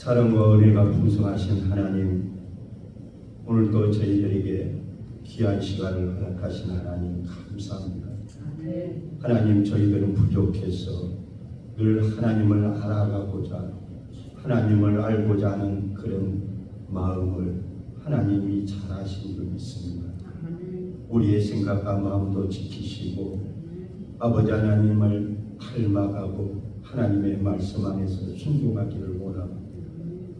사랑과 은혜가 풍성하신 하나님, 오늘도 저희들에게 귀한 시간을 허락하신 하나님 감사합니다. 하나님, 저희들은 부족해서 늘 하나님을 알아가고자, 하나님을 알고자 하는 그런 마음을 하나님이 잘 아신 줄 믿습니다. 우리의 생각과 마음도 지키시고 아버지 하나님을 닮아가고 하나님의 말씀 안에서 순종하기를 원합니다.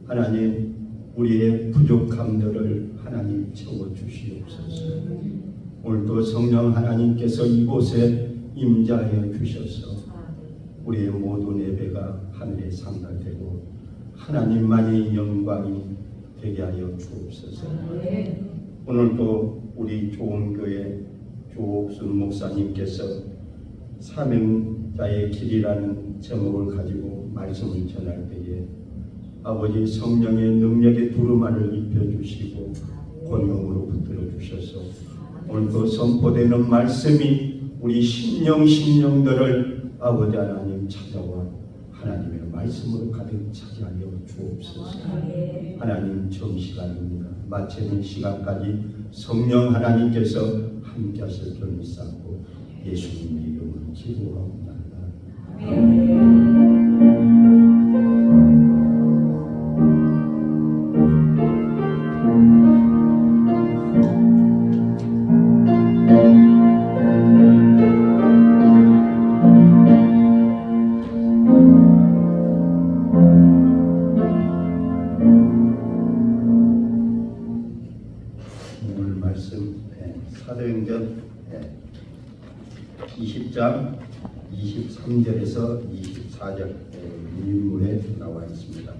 하나님, 우리의 부족함들을 하나님 채워주시옵소서. 오늘도 성령 하나님께서 이곳에 임재하여 주셔서 우리의 모든 예배가 하늘에 상달되고 하나님만이 영광이 되게 하여 주옵소서. 오늘도 우리 좋은교회 조옥순 목사님께서 사명자의 길이라는 제목을 가지고 말씀을 전할 때에 아버지 성령의 능력의 두루마를 입혀주시고 권능으로 붙들어 주셔서 오늘도 선포되는 말씀이 우리 심령들을 아버지 하나님 찾아와 하나님의 말씀으로 가득 차지하여 주옵소서. 하나님, 정시간입니다. 마치는 시간까지 성령 하나님께서 함께 하실 줄 믿사옵고 예수님의 이름으로 기도하옵나이다. 오늘 말씀 사도행전 20장 23절에서 24절 인물에 나와 있습니다.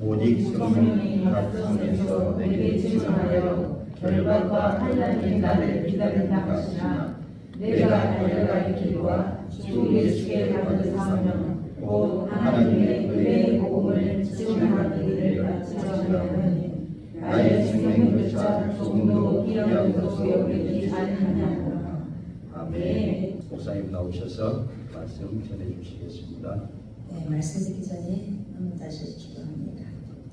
오직 성령이 각성에서 내게 증언하여 결박과 환난이 나를 기다린다 하시나 내가 달려갈 길과 주 예수께 받은 사명 곧 하나님의 은혜의 복음을 증언하기를 같이 전하노니 나의 생명조차 조금도 이런 것에 오르지 않느냐고. 아멘. 목사님 나오셔서 말씀 전해주시겠습니다. 네, 말씀 듣기 전에 한번 다시 기도합니다.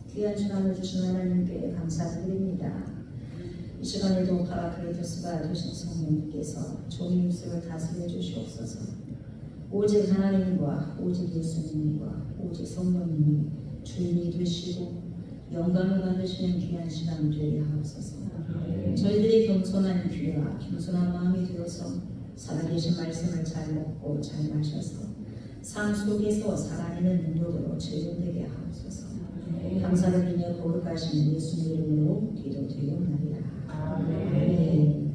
귀한 시간을 주신 하나님께 감사드립니다. 이 시간에도 파라클리토스가 되신 성령님께서 종의 입술을 다스려 주시옵소서. 오직 하나님과 오직 예수님과 오직 성령님이 주인이 되시고 영광을 받으시는 귀한 시간 되게 하옵소서. 저희들이 겸손한 귀와 겸손한 마음이 되어서 살아계신 말씀을 잘 먹고 잘 마셔서 삶 속에서 살아내는 능력으로 제존되게 하옵소서. 감사드리며 거룩하신 예수님 이름으로 기도드리옵나이다. 아멘.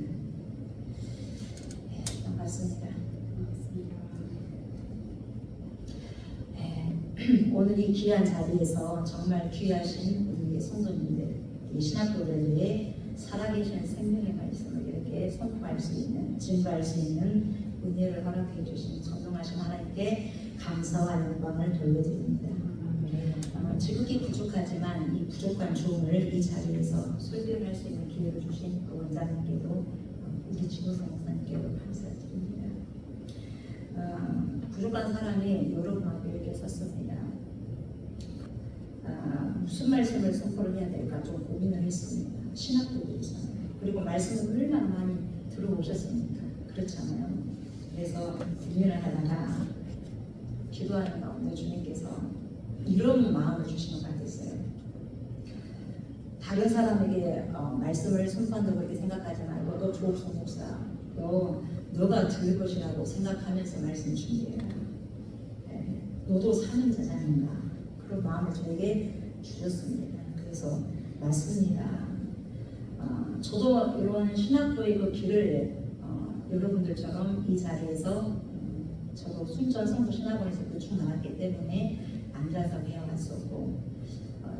반갑습니다. 오늘 이 귀한 자리에서 정말 귀하신 우리의 성도님들, 이 신학도들의 살아계신 생명의 말씀을 이렇게 선포할 수 있는, 증거할 수 있는 은혜를 허락해 주신 전능하신 하나님께 감사와 영광을 돌려드립니다. 지극히 부족하지만 이 부족한 종을 이 자리에서 설교할 수 있는 기회를 주신 그 원장님께도 우리 지도사 목사님께도 감사드립니다. 부족한 사람이 여러분 앞에 이렇게 섰습니다. 무슨 말씀을 선포를 해야 될까 좀 고민을 했습니다. 신학도들이잖아요. 그리고 말씀을 얼마나 많이 들어오셨습니까? 그렇잖아요. 그래서 고민을 하다가 기도하는 가운데 주님께서 이런 마음을 주시는 것 같았어요. 다른 사람에게 말씀을 선포한다고 그렇게 생각하지 말고 너 조옥순 목사, 너가 들을 것이라고 생각하면서 말씀 준비해라. 너도 사는 자잖는가 그런 마음을 저에게 주셨습니다. 그래서 맞습니다. 저도 이런 신학도의 그 길을 여러분들처럼 이 자리에서 저도 순천 성도 신학원에서 쭉 나왔기 때문에 앉아서 배워왔었고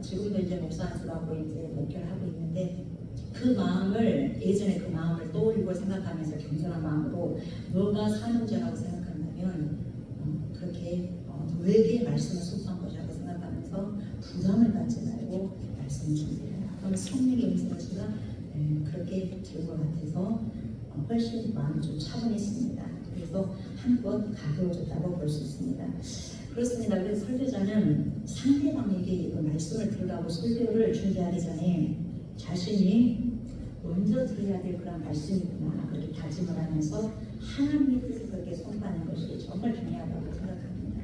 지금도 이제 목사 안수하고 이제 목회를 하고 있는데 그 마음을 예전에 그 마음을 떠올리고 생각하면서 겸손한 마음으로 너가 사는 자라고 생각한다면 그렇게 너에게 말씀을 선포한 것이라고 생각하면서 부담을 갖지 말고 말씀을 준비해라. 그럼 성령의 음성을 제가 그렇게 들은 것 같아서 훨씬 마음이 좀 차분했습니다. 그래서 한껏 가벼워졌다고 볼 수 있습니다. 그렇습니다. 그래서 설교자는 상대방에게 그 말씀을 들으라고 설교를 준비하기 전에 자신이 먼저 들어야 될 그런 말씀이구나 그렇게 다짐을 하면서 하나님의 뜻을 그렇게 선포하는 것이 정말 중요하다고 생각합니다.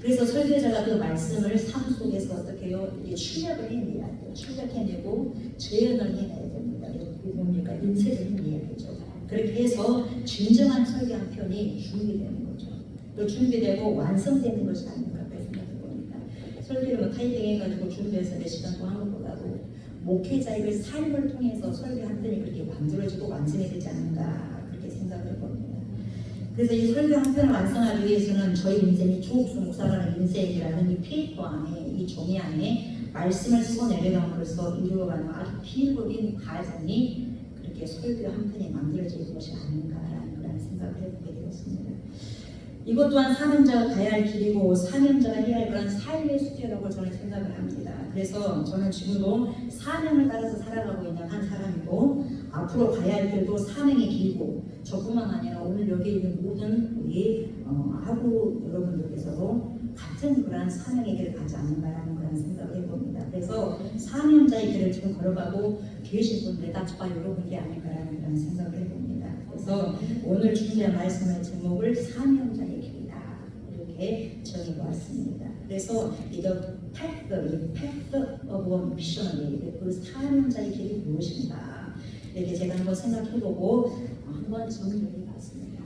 그래서 설교자가 그 말씀을 삶 속에서 어떻게 해요? 출력을 해내야 돼요. 출력해내고 재현을 해내야 됩니다. 뭡니까? 인쇄를 해내야 되죠. 그렇게 해서 진정한 설교 한 편이 준비되는 거죠. 또 준비되고 완성되는 것이 아닌가 생각해 봅니다. 설교를 뭐 타이핑해가지고 준비해서 몇 시간 동안 하는 것보다도 목회자의 삶을 통해서 설교 한 편이 그렇게 만들어지고 완성이 되지 않는가 그렇게 생각을 해봅니다. 그래서 이 설교 한 편을 완성하기 위해서는 저희 인생이 조옥수 목사라는 인생이라는 이 페이퍼 안에 이 종이 안에 말씀을 쓰고 내려감으로써 이루어가는 아주 길고긴 과정이 그렇게 설교 한 편이 만들어지는 것이 아닌가라는 그런 생각을 해보게 되었습니다. 이것 또한 사명자가 가야 할 길이고 사명자가 해야 할 그런 삶의 숙제라고 저는 생각을 합니다. 그래서 저는 지금도 사명을 따라서 살아가고 있는 한 사람이고 앞으로 가야 할 길도 사명의 길이고 저뿐만 아니라 오늘 여기 있는 모든 우리 하부 여러분들께서도 같은 그러한 사명의 길을 가지 않는가라는 그런 생각을 해봅니다. 그래서 사명자의 길을 지금 걸어가고 계신 분들과 저와 여러분이 아닐까라는 그런 생각을 해봅니다. 그래서 오늘 준비한 말씀의 제목을 사명자의 길이다 이렇게 정해보았습니다. 그래서 이 path of a missionary 그 사명자의 길이 무엇인가 이렇게 제가 한번 생각해보고 한번 정리해봤습니다.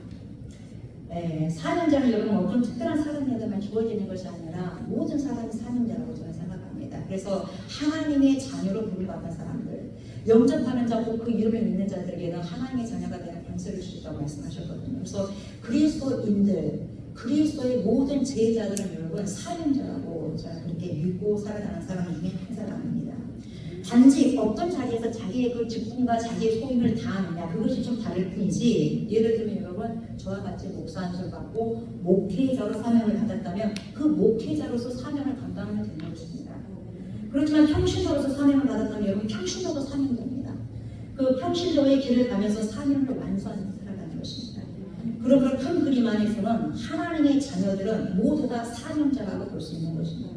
사명자는 여러분 어떤 특별한 사람에게만 주어지는 것이 아니라 모든 사람이 사명자라고 저는 생각합니다. 그래서 하나님의 자녀로 부름받는 사람들 영접하는 자고 그 이름을 믿는 자들에게는 하나님의 자녀가 되는 권세를 주셨다고 말씀하셨거든요. 그래서 그리스도인들, 그리스도의 모든 제자들은 여러분 사명자라고 저는 그렇게 믿고 살아가는 사람 중에 한 사람입니다. 단지 어떤 자리에서 자기의 그 직분과 자기의 소임을 다하느냐 그것이 좀 다를 뿐이지 예를 들면 여러분 저와 같이 목사 안수를 받고 목회자로 사명을 받았다면 그 목회자로서 사명을 감당하면 되는 것입니다. 그렇지만 평신도로서 사명을 받았다면 여러분 평신도도 사명자입니다. 그 평신도의 길을 가면서 사명을 완수하는 살아가는 것입니다. 그런 큰 그림 안에서는 하나님의 자녀들은 모두 다 사명자라고 볼 수 있는 것입니다.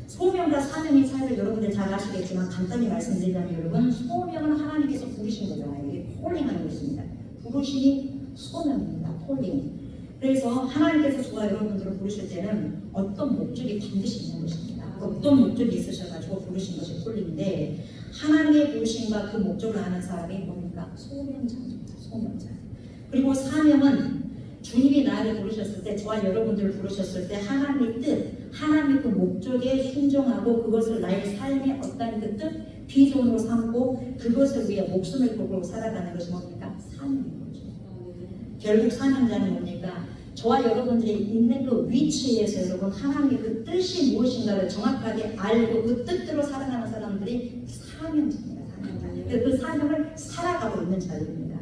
소명과 사명의 차이를 여러분들 잘 아시겠지만 간단히 말씀드리자면 여러분 소명은 하나님께서 부르신 거잖아요. 이게 콜링하는 것입니다. 부르심이 소명입니다. 콜링. 그래서 하나님께서 저와 여러분들을 부르실 때는 어떤 목적이 반드시 있는 것입니다. 어떤 목적이 있으셔가지고 부르신 것이 콜링인데 하나님의 부르심과 그 목적을 아는 사람이 뭡니까? 소명자입니다. 소명자. 그리고 사명은 주님이 나를 부르셨을 때 저와 여러분들을 부르셨을 때 하나님의 뜻 하나님의 그 목적에 순종하고 그것을 나의 삶의 어떤 그 뜻, 비전으로 삼고 그것을 위해 목숨을 걸고 살아가는 것이 뭡니까? 사명인 거죠. 결국 사명자는 뭡니까? 저와 여러분들이 있는 그 위치에서 여러분 하나님의 그 뜻이 무엇인가를 정확하게 알고 그 뜻대로 살아가는 사람들이 사명자입니다. 사명자. 그 사명을 살아가고 있는 자들입니다.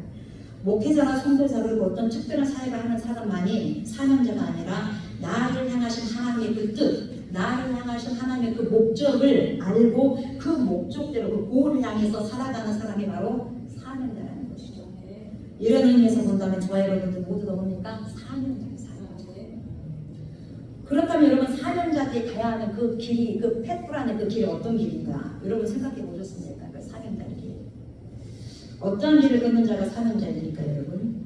목회자나 선교사 그리고 어떤 특별한 사역을 하는 사람만이 사명자가 아니라 나를 향하신 하나님의 그 뜻, 나를 향하신 하나님의 그 목적을 알고 그 목적대로 그 고를 향해서 살아가는 사람이 바로 사명자라는 것이죠. 이런 의미에서 본다면 저와 여러분들 모두 뭡니까? 사명자예요. 사명자. 그렇다면 여러분 사명자들이 가야 하는 그 길이, 그 패프라는 그 길이 어떤 길인가? 여러분 생각해 보셨습니까? 그 사명자의 길. 어떤 길을 걷는 자가 사명자입니까, 여러분?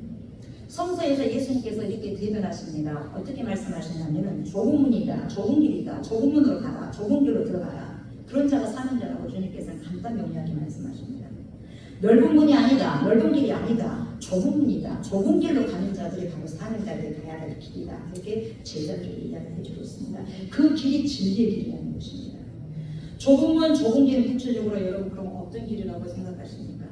성서에서 예수님께서 이렇게 대변하십니다. 어떻게 말씀하시냐면은 좁은 문이다, 좁은 길이다, 좁은 문으로 가라, 좁은 길로 들어가라. 그런 자가 사명자라고 주님께서는 간단 명료하게 말씀하십니다. 넓은 문이 아니다, 넓은 길이 아니다, 좁은 문이다, 좁은 길로 가는 자들이 바로 사명자들이 가야 할 길이다. 이렇게 제자들이 이야기를 해주고 있습니다. 그 길이 진리의 길이라는 것입니다. 좁은 문, 좁은 길은 구체적으로 여러분 그럼 어떤 길이라고 생각하십니까?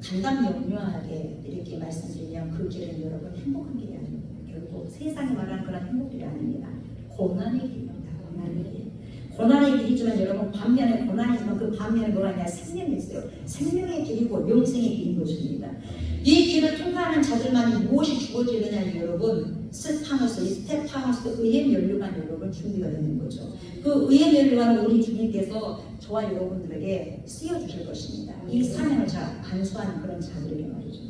간단 명료하게 이렇게 말씀드리면 그 길은 여러분 행복한 길이 아닙니다. 결국 세상이 말하는 그런 행복길이 아닙니다. 고난의 길입니다. 고난의 길. 고난의 길이지만 여러분 반면에 고난이지만 그 반면에 뭐가 있냐 생명이 있어요. 생명의 길이고 영생의 길인 것입니다. 이 길을 통과하는 자들만이 무엇이 주어지느냐 여러분 스테파노스 의의 면류관 여러분 준비가 되는 거죠. 그 의의 면류관은 우리 주님께서 저와 여러분들에게 쓰여주실 것입니다. 이 사명을 잘 반수하는 그런 자들에게 말이죠.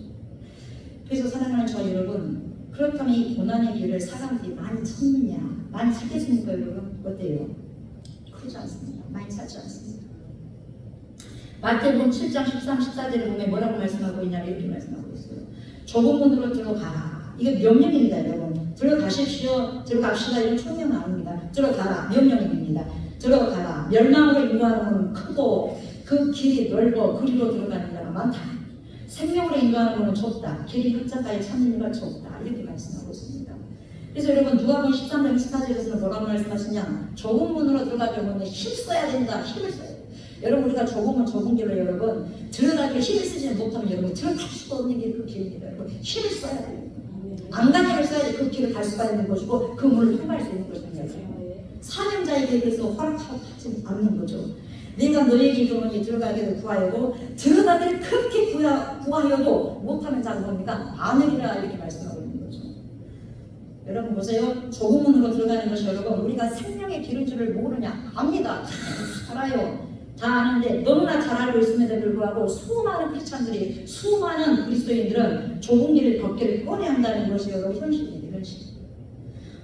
그래서 사랑하는 저와 여러분 그렇다면 이 고난의 길을 사람들이 많이 찾느냐? 많이 찾겠습니까 여러분? 어때요? 그렇지 않습니다. 많이 찾지 않습니다. 마태복음 7장 13, 14절에 보면 뭐라고 말씀하고 있냐 이렇게 말씀하고 있어요. 좁은 문으로 들어가라. 이거 명령입니다 여러분. 들어가십시오. 들어갑시다. 이런 총명 아닙니다. 들어가라. 명령입니다. 들어가라. 멸망으로 인도하는 것은 크고 그 길이 넓어 그리로 들어가는 자가 많다. 생명으로 인도하는 것은 좁다. 길이 흑자까지 찾는 이가 좁다. 이렇게 말씀하고 있습니다. 그래서 여러분 누가복음 13장 24절에서는 뭐라고 말씀하시냐? 좁은 문으로 들어가려면 힘써야 된다. 힘을 써야 된다. 여러분 우리가 좁은 길로 여러분 들어가기 힘을 쓰지는 못하면 여러분 들어갈 수도 없는 게 그 길입니다. 여러분 힘을 써야 돼요. 안간힘을 써야지 그 길을 갈 수가 있는 것이고 그 문을 통과할 수 있는 것입니다. 사명자에게 그래서 허락하지 않는 거죠. 내가 너에게 이르노니 들어가기를 구하여도 들어가기를 그렇게 구하여도 못하는 자가 뭡니까? 많으리라 이렇게 말씀하고 있는 거죠. 여러분 보세요. 좁은 문으로 들어가는 것이 여러분 우리가 생명의 길인 줄을 모르냐? 압니다. 알아요. 다 아는데 너무나 잘 알고 있음에도 불구하고 수많은 크리스찬들이 수많은 그리스도인들은 좁은 길을 걷기를 꺼려한다는 것이 여러분 현실입니다. 현실.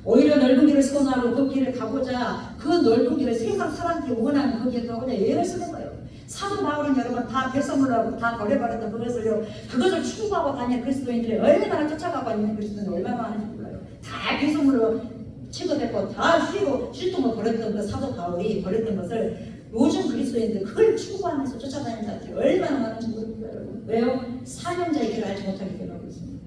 오히려 넓은 길을 선호하고 그 길을 가고자 그 넓은 길을 세상 사람들이 원하는 그 길을 가고자 애를 쓰는 거예요. 사도 바울은 여러분 다 배설물하고 다 버려버렸던 그것을 추구하고 다니는 그리스도인들이 얼마나 쫓아가고 있는 그리스도인들이 얼마나 많은지 몰라요. 다 배설물로 취급했고 다 쉴통을 버렸던 그 사도 바울이 버렸던 것을 요즘 그리스도인들 그걸 추구하면서 쫓아다니는 자들이 얼마나 많은지 모릅니다 여러분. 왜요? 사명자의 길을 알지 못하기 때문에 하고 있습니다.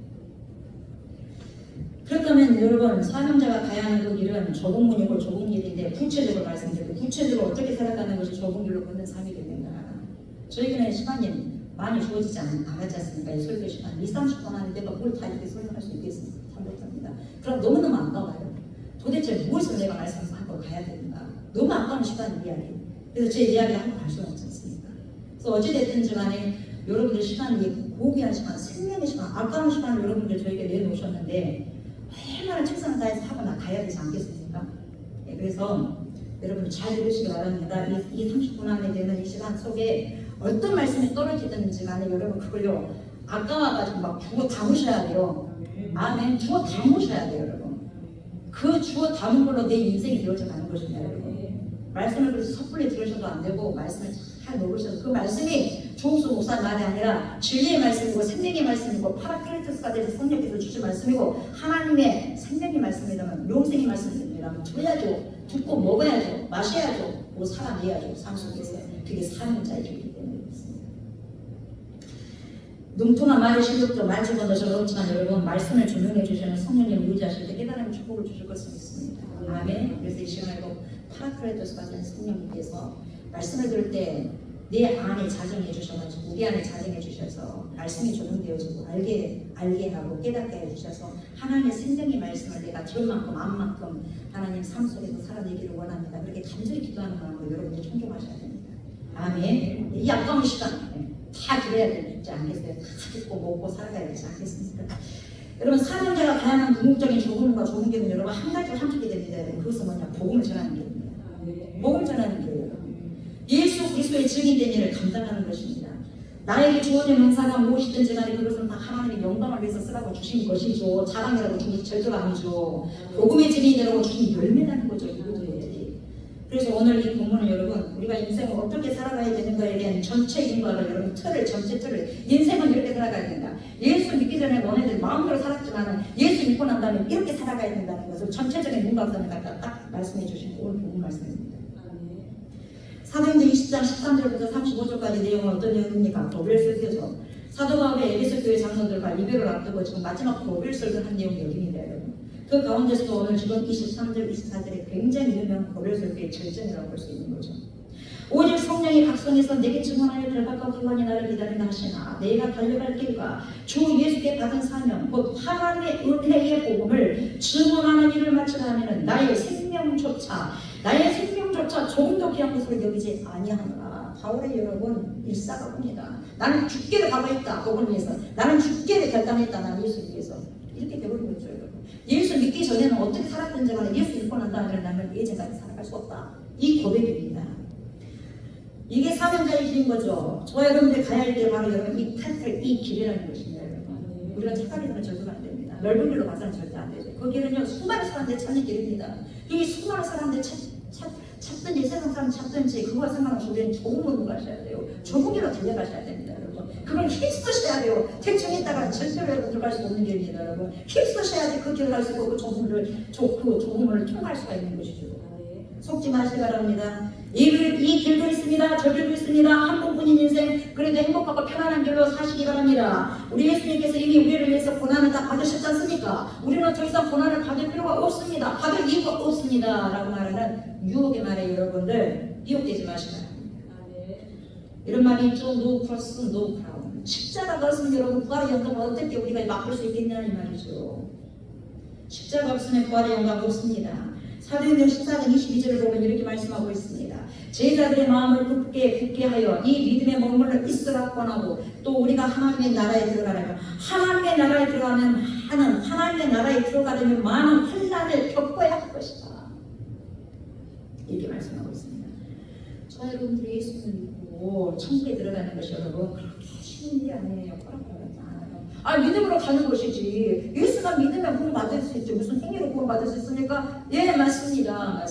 그렇다면 여러분 사명자가 가야 하는 그 길은 좁은 문이고 좁은 길인데 구체적으로 말씀드리고 구체적으로 어떻게 살아가는 것이 좁은 길로 걷는 삶이 됩니다. 저희에게는 시간이 많이 주어지지 않았지 않습니까? 이 설교 시간 20-30분 하는데 뭘 다 이렇게 설명할 수 있겠습니까? 참 못합니다. 그럼 너무너무 아까워요. 도대체 무엇을 내가 말씀하고 가야 되는가? 너무 아까운 시간이 이야기. 그래서 제 이야기 한번 갈 수가 없지 않습니까? 그래서 어찌됐든지 간에 여러분들 시간이 고귀한 시간, 생명의 시간, 아까운 시간을 여러분들 저에게 내놓으셨는데 얼마나 책상 다해서 하고 나가야 되지 않겠습니까? 네, 그래서 여러분 잘 들으시기 바랍니다. 이 30분 안에 되는 이 시간 속에 어떤 말씀이 떨어지든지 간에 여러분 그걸요 아까워가지고 막 주워 담으셔야 돼요. 아멘. 주워 담으셔야 돼요 여러분. 그 주워 담은 걸로 내 인생이 되어져 가는 것입니다 여러분. 말씀을 그래서 섣불리 들으셔도 안 되고 말씀을 잘 놓으셔서 그 말씀이 조옥수 목사 말이 아니라 진리의 말씀이고 생명의 말씀이고 파라클레토스가 되서 성령께서 주신 말씀이고 하나님의 생명의 말씀이라면 영생의 말씀이라면 들어야죠. 듣고 먹어야죠. 마셔야죠. 뭐 살아내야죠. 삶 속에서. 그게 사명자의 길이기 때문에 그렇습니다. 능통한 말의 실력도 말주고 넣으셔도 그렇지만 여러분 말씀을 조명해 주시는 성령님 의지하실 때 깨달음의 축복을 주실 것을 믿습니다. 아멘. 그래서 이 시간에도 파라클레토스가 되는 성령님께서 말씀을 들을 때 내 안에 자정해 주셔가지고 우리 안에 자정해 주셔서 말씀이 조명되어지고 알게 하고 깨닫게 해주셔서 하나님의 생명의 말씀을 내가 들을 만큼 안 만큼 하나님 삶 속에서 살아내기를 원합니다. 그렇게 간절히 기도하는 마음으로 여러분들 청종하셔야 됩니다. 아멘. 이 아까운 시간 다 그래야 되지 않겠어요? 다 듣고 먹고 살아가야 되지 않겠습니까? 여러분 사명자가 다양한 궁극적인 조금과 좁은 길은 여러분 한 가지로 함축이 됩니다. 그것은 뭐냐? 복음을 전하는 길입니다. 복음을 전하는 길이에요. 예수 그리스도의 증인된 일을 감당하는 것입니다. 나에게 주어진 은사가 무엇이든지 간에 그것은 다 하나님의 영광을 위해서 쓰라고 주신 것이죠. 자랑이라고 주신 것이 절대로 아니죠. 복음의 증인이라고 주신 열매라는 거죠. 이거들이. 그래서 오늘 이 본문은 여러분 우리가 인생을 어떻게 살아가야 되는가에 대한 전체적인 거를 여러분 전체 틀을 인생은 이렇게 살아가야 된다. 예수 믿기 전에 너네들 마음대로 살았지만 예수 믿고 난 다음에 이렇게 살아가야 된다는 것을 전체적인 문각선을 갖다 딱 말씀해 주신 오늘 본문 말씀입니다. 사도행전 20장 13절부터 35절까지 내용은 어떤 내용입니까? 고별설교죠. 사도 바울의 에베소 교회 장로들과 이별을 앞두고 지금 마지막 고별설교를 한 내용이 여기입니다. 여러분. 그 가운데서도 오늘 지금 23절, 24절에 굉장히 유명한 고별설교의 절정이라고 볼 수 있는 거죠. 오직 성령이 각성해서 내게 증언하여 결박과 기관이 나를 기다린다 하시나 내가 달려갈 길과 주 예수께 받은 사명 곧 하나님의 은혜의 복음을 증언하는 일을 마치라 하면 나의 생명조차 조금도 귀한 것으로 여기지 아니하노라. 바울의 여러분 일사가 봅니다. 나는 죽기를 각오했다. 복음을 위해서. 나는 죽기를 결단했다. 나는 예수를 위해서. 이렇게 되어버린 거죠 여러분. 예수 믿기 전에는 어떻게 살았든지 간에 예수 믿고 난 다음에 나는 예전까지 살아갈 수 없다. 이 고백입니다. 이게 사명자의 길인 거죠. 저와 여러분들이 가야 할 길 바로 여러분 이 탈탈 이 길이라는 것입니다. 여러분. 우리가 착각해서는 절대로 안 됩니다. 넓은 길로 가서는 절대 안 되죠. 그 길은요 수많은 사람들이 찾는 길입니다. 이 수많은 사람들이 찾든지 세상 사람 찾든지 그거와 상관없이 우리는 좁은 길로 가셔야 돼요. 좁은 길로 달려가셔야 됩니다, 여러분. 그걸 힘쓰셔야 돼요. 대충 있다가 절대로 들어갈 수 없는 길입니다, 여러분. 힘쓰셔야지 그 길을 갈 수 있고 그 좁음을 통할 수가 있는 것이죠. 속지 마시기 바랍니다. 이 길도 있습니다. 저 길도 있습니다. 한 번뿐인 인생 그래도 행복하고 편안한 길로 사시기 바랍니다. 우리 예수님께서 이미 우리를 위해서 고난을 다 받으셨지 않습니까? 우리는 더 이상 고난을 받을 필요가 없습니다. 받을 이유가 없습니다. 라고 말하는 유혹의 말에 여러분들 미혹되지 마시기 바랍니다. 이런 말이 있죠. No cross, no crown. 십자가가 없으면 여러분 부활의 영광을 어떻게 우리가 맛볼 수 있겠냐는 말이죠. 십자가 없으면 부활의 영광 없습니다. 사도행전 14장 22절을 보면 이렇게 말씀하고 있습니다. 제자들의 마음을 굳게 하여 이 믿음의 머물러 있으라 권하고 또 우리가 하나님의 나라에 들어가려면 하나님의 나라에 들어가면 하나님의 나라에 들어가려면 많은 환난을 겪어야 할 것이다. 이렇게 말씀하고 있습니다. 저 여러분들이 예수님을 믿고 천국에 들어가는 것이 여러분 그렇게 쉬운 일이 아니에요. 믿음으로 가는 것이지. 예수만 믿으면 구원 받을 수 있죠. 무슨 행위로 구원 받을 수 있습니까? 예, 맞습니다.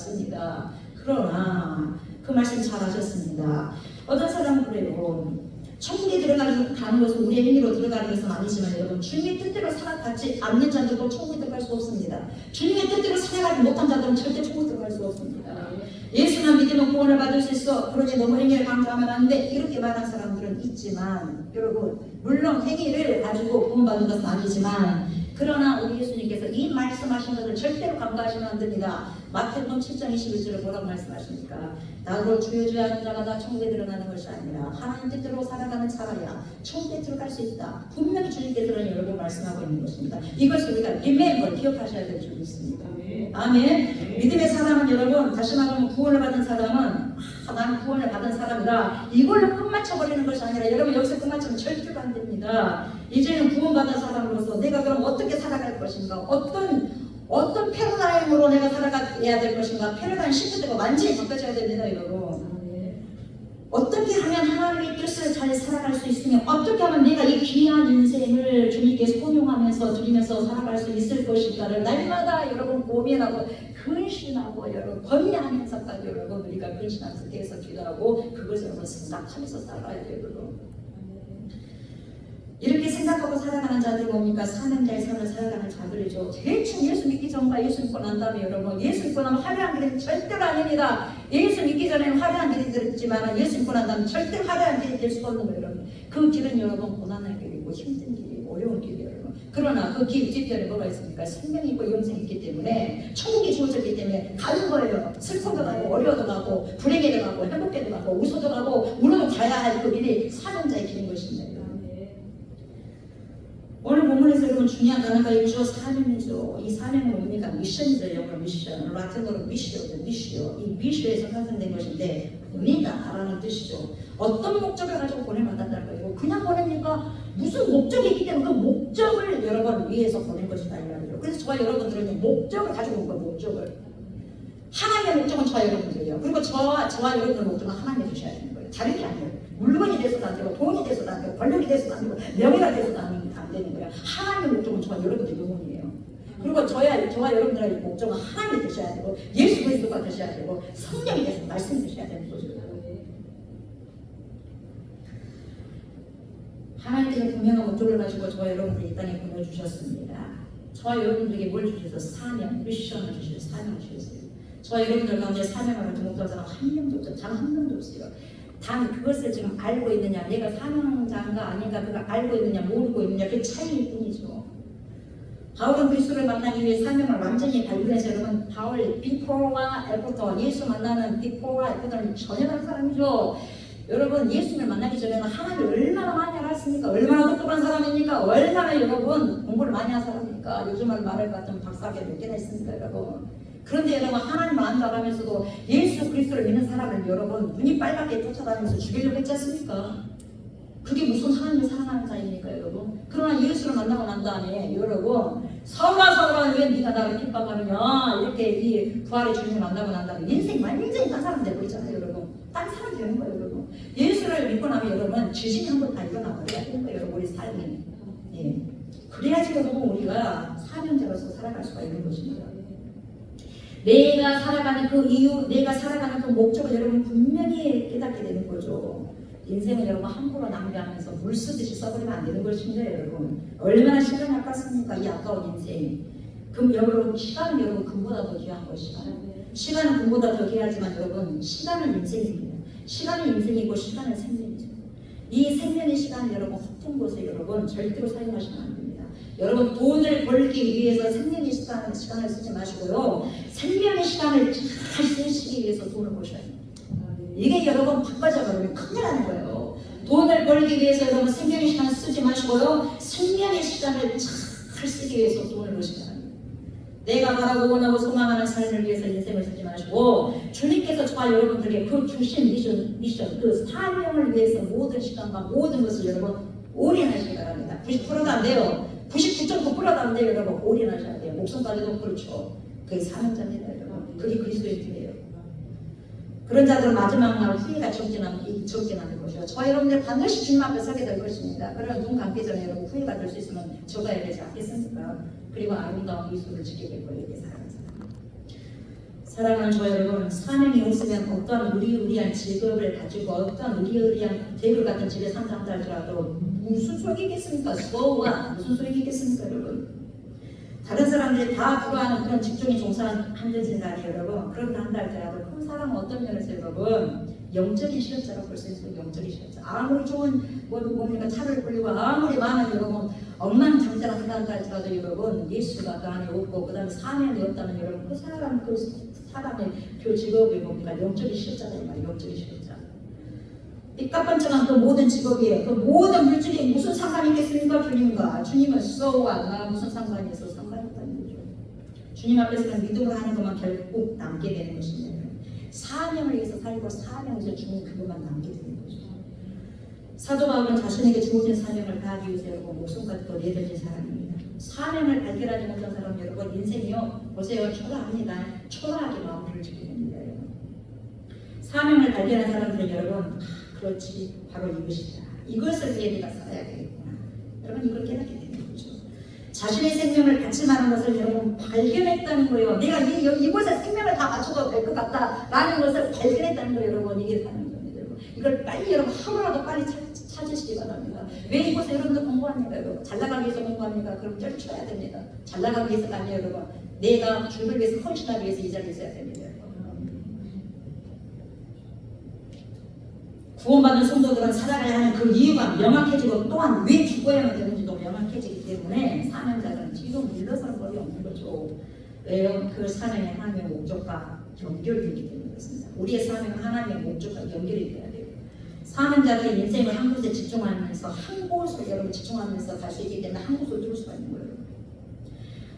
그러나 그 말씀 잘 하셨습니다. 어떤 사람은 그래요. 천국에 들어가는 것은 우리의 행위로 들어가는 것은 아니지만 여러분 주님의 뜻대로 살아가지 않는 자들도 천국에 들어갈 수 없습니다. 주님의 뜻대로 살아가지 못한 자들은 절대 천국에 들어갈 수 없습니다. 예수만 믿으면 구원을 받을 수 있어. 그러니 너무 행위를 강조하면 안 돼. 이렇게 말하는 사람들은 있지만 여러분 물론 행위를 가지고 구원받는 것은 아니지만 그러나 우리 예수님께서 이 말씀하신 것을 절대로 간과하시면 안 됩니다. 마태복음 7장 21절에 뭐라고 말씀하십니까? 나로 주여주여하는 자가 다 천국에 들어가는 것이 아니라 하나님 뜻대로 살아가는 자라야 천국에 들어갈 수 있다. 분명히 주님께서는 여러 번 말씀하고 있는 것입니다. 이것을 우리가 리멤버 기억하셔야 될 줄 믿습니다. 아멘. 믿음의 사람은 여러분 다시 말하면 구원을 받은 사람은 나는 구원을 받은 사람이다. 이걸로 끝마쳐버리는 것이 아니라 여러분 여기서 끝마치면 절대로 안 됩니다. 이제는 구원받은 사람으로서 내가 그럼 어떻게 살아갈 것인가? 어떤 패러다임으로 내가 살아가야 될 것인가? 패러다임 시프트가 완전히 바꿔져야 됩니다, 여러분. 어떻게 하면 하나님의 뜻을 잘 살아갈 수 있으며 어떻게 하면 내가 이 귀한 인생을 주님께 소용하면서 드리면서 살아갈 수 있을 것인가를 날마다 여러분 고민하고 근신하고 여러분 권면하면서까지 여러분 우리가 근신하면서 계속 기도하고 그것을 여러분 생각하면서 살아가야 돼요, 여러분. 이렇게 생각하고 살아가는 자들이 뭡니까? 사명자의 삶을 살아가는 자들이죠. 대충 예수 믿기 전과 예수 믿고 난 다음에 여러분 예수 믿고 나면 화려한 길은 절대로 아닙니다. 예수 믿기 전에는 화려한 길이 들었지만 예수 믿고 난 다음에 절대로 화려한 길이 될 수가 없는 거예요, 여러분. 그 길은 여러분 고난의 길이고 힘든 길이고 어려운 길이에요, 여러분. 그러나 그 길 뒤편에 뭐가 있습니까? 생명이 있고 영생이 있기 때문에 천국이 주어졌기 때문에 가는 거예요. 슬픔도 가고 어려워도 가고 불행에도 가고 행복에도 가고 웃어도 가고 울어도 가야 할 그 길이 사명자의 길인 것입니다. 오늘 본문에서 여러분 중요한 단어가 있죠. 사명이죠. 이 사명은 뭡니까? 미션이죠. 영어 미션. 라틴어로 미시오죠. 미시오. 이 미시오에서 탄생된 것인데 보내다라는 뜻이죠. 어떤 목적을 가지고 보내만다는 거예요. 그냥 보냅니까? 무슨 목적이 있기 때문에 그 목적을 여러분 위해서 보낸 것이다 이 말이죠. 그래서 저와 여러분들은 목적을 가지고 온 거예요. 목적을. 하나님의 목적은 저와 여러분들이에요. 그리고 저와 여러분의 목적은 하나님이 주셔야 되는 거예요. 다른 게 아니에요. 물건이 돼서도 안 되고 돈이 돼서도 안 되고 권력이 돼서도 안 되고 명예가 돼서도 안 되는 거예요. 하나님의 목적은 저와 여러분들의 영혼이에요. 그리고 저와 여러분들의 목적은 하나님이 되셔야 되고 예수 그리스도가 되셔야 되고 성령이 되셔서 말씀이 되셔야 되는 거죠. 하나님께서 분명한 목적을 가지고 저와 여러분들이 이 땅에 보내주셨습니다. 저와 여러분들에게 뭘 주셔서 사명, 미션을 주셔서 사명을 주셨어요. 저와 여러분들 가운데 사명을 등록한 사람 한 명도 없어요. 단 한 명도 없어요. 단 그것을 지금 알고 있느냐, 내가 사명자인가 아닌가 그걸 알고 있느냐 모르고 있느냐 그 차이일 뿐이죠. 바울은 그리스도를 만나기 위해 사명을 완전히 발견해서 여러분 바울 비포와 애프터 예수 만나는 비포와 애프터는 전혀 다른 사람이죠. 여러분 예수를 만나기 전에는 하나님을 얼마나 많이 알았습니까? 얼마나 똑똑한 사람입니까? 얼마나 여러분 공부를 많이 한 사람입니까? 요즘 말할 것 같으면 박사학위 몇 개나 있습니까 여러분? 그런데 여러분 하나님을 안 알아가면서도 예수 그리스도를 믿는 사람을 여러분 눈이 빨갛게 쫓아다니면서 죽이려고 했지 않습니까? 그게 무슨 하나님을 사랑하는 자입니까 여러분? 그러나 예수를 만나고 난 다음에 여러분 사울아 왜 네가 나를 핍박하느냐 이렇게 이 부활의 주님을 만나고 난 다음에 인생 완전히 딴 사람 되고 있잖아요 여러분. 딴 사람 되는 거예요 여러분. 예수를 믿고 나면 여러분 지진이 한 번 다 일어나버려야 되는 거예요 여러분 우리 삶이. 예. 그래야지 여러분 우리가 사명자로서 살아갈 수가 있는 것입니다. 내가 살아가는 그 이유, 내가 살아가는 그 목적을 여러분 분명히 깨닫게 되는 거죠. 인생을 여러분 함부로 낭비하면서 물 쓰듯이 써버리면 안 되는 것입니다. 여러분 얼마나 시간이 아깝습니까? 이 아까운 인생. 그럼 여러분 시간은 여러분 금보다 더 귀한 것이다. 시간은 금보다 더 귀하지만 여러분 시간은 인생입니다. 시간은 인생이고 시간은 생명이죠. 이 생명의 시간을 여러분 허튼 곳에 여러분 절대로 사용하시면 안 됩니다. 여러분 돈을 벌기 위해서 생명의 시간을 쓰지 마시고요. 생명의 시간을 잘 쓰시기 위해서 돈을 버셔야 됩니다. 이게 여러분 바빠져버리면 큰일 나는 거예요. 돈을 벌기 위해서 여러분 생명의 시간을 쓰지 마시고요. 생명의 시간을 잘 쓰기 위해서 돈을 버셔야 합니다. 내가 바라고 원하고 소망하는 삶을 위해서 인생을 쓰지 마시고 주님께서 저와 여러분들에게 그 주신 미션 그 사명을 위해서 모든 시간과 모든 것을 여러분 올인하시기 바랍니다. 90%도 안 돼요. 99.9%도 안 돼요. 여러분 올인하셔야 돼요. 목숨까지도 그렇죠. 그게 사명자입니다. 여러분. 그게 그리스도의 길이에요. 그런 자들은 마지막 날 후회가 적게 나는 것이요. 저 여러분들 반드시 주님 앞에 서게 될 것입니다. 그러나 눈 감기 전에 여러분 후회가 될 수 있으면 적어야 되지 않겠습니까? 그리고 아름다운 그리스도를 지키게 될 거예요. 이게 사랑하는 저 여러분, 사명이 없으면 어떠한 의리의리한 직업을 가지고 어떠한 의리의리한 대글 같은 집에 산다 할지라도 무슨 소용이겠습니까? 소가 무슨 소용이겠습니까, 여러분? 다른 사람들이 다 부러워하는 그런 직종에 종사한다니 여러분, 그런다 한다 할지라도 큰 사람은 어떤 면에서 여러분 영적인 실력자라고 볼 수 있어요. 영적인 실력자. 아무리 좋은 뭡니까 차를 끌리고 아무리 많은 여러분 엉망장자를 한다 할지라도 여러분 예수가 그 안에 없고 그 다음에 사명이 없다면 여러분 그 사람의 그 직업이 뭡니까 영적인 실력자다 이 말이에요. 영적인 실력자. 삐까뻔쩍한 그 모든 직업이에요. 그 모든 물질이 무슨 상관이 있겠습니까? 주님과 주님은 so 나 무슨 상관이 있어? 상관이 없다는 거죠. 주님 앞에서는 믿음으로 하는 것만 결국 남게 되는 것입니다. 사명을 위해서 살고 사명을 위해서 주는 그것만 남게 되는 거죠. 사도 바울은 자신에게 주어진 사명을 다하기 위해서 여러분 목숨까지 또 내던진 사람입니다. 사명을 발견하지 못한 사람 여러분 인생이요 보세요 초라합니다. 초라하게 마무리를 짓게 됩니다. 여러분. 사명을 발견한 사람들은 여러분 그렇지 바로 이것이다. 이것을 위해 내가 살아야 되겠구나. 여러분 이걸 깨닫게 되는 거죠. 자신의 생명을 갖지 말은 것을 여러분 발견했다는 거예요. 내가 이곳에 생명을 다 맞춰도 될 것 같다라는 것을 발견했다는 거예요. 여러분 이게 사는 겁니다. 여러분. 이걸 빨리 여러분 하루라도 빨리 찾으시기 바랍니다. 왜 이곳에 여러분들 공부합니까? 여러분 잘 나가기 위해서 공부합니까? 그럼 쩔쳐야 됩니다. 잘 나가기 위해서가 아니에요. 여러분 내가 주를 위해서 헌신하기 위해서 이 자리에 있어야 됩니다. 구원받은 성도들은 살아가야 하는 그 이유가 명확해지고 또한 왜 죽어야만 되는지도 명확해지기 때문에 사명자들은 뒤로 물러서는 법이 없는 거죠. 왜요? 그 사명의 하나님의 목적과 연결되기 때문에 그렇습니다. 우리의 사명은 하나님의 목적과 연결이 돼야 돼요. 사명자들의 인생을 한 곳에 집중하면서 한 곳을 여러분 집중하면서 갈 수 있기 때문에 한 곳을 뚫을 수가 있는 거예요.